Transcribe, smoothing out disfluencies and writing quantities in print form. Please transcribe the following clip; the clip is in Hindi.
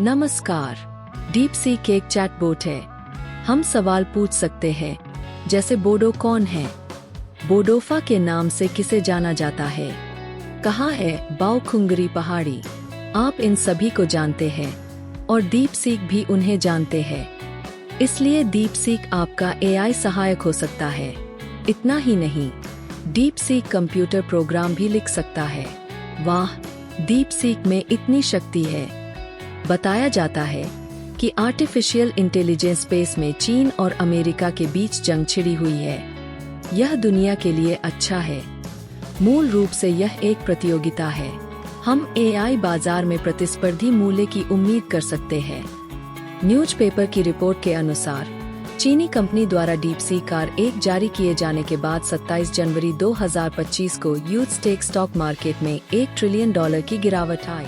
नमस्कार। डीप सीक एक चैटबॉट है। हम सवाल पूछ सकते हैं, जैसे बोडो कौन है, बोडोफा के नाम से किसे जाना जाता है, कहाँ है बाओखुंगरी पहाड़ी। आप इन सभी को जानते हैं और डीप सीक भी उन्हें जानते हैं। इसलिए डीप सीक आपका एआई सहायक हो सकता है। इतना ही नहीं, डीप सीक कंप्यूटर प्रोग्राम भी लिख सकता है। वाह, डीप सीक में इतनी शक्ति है। बताया जाता है कि आर्टिफिशियल इंटेलिजेंस स्पेस में चीन और अमेरिका के बीच जंग छिड़ी हुई है। यह दुनिया के लिए अच्छा है। मूल रूप से यह एक प्रतियोगिता है। हम एआई बाजार में प्रतिस्पर्धी मूल्य की उम्मीद कर सकते हैं। न्यूज़पेपर की रिपोर्ट के अनुसार चीनी कंपनी द्वारा डीप सीक कार जारी किए जाने के बाद 27 जनवरी 2025 को यूएस स्टॉक मार्केट में $1 ट्रिलियन की गिरावट आई।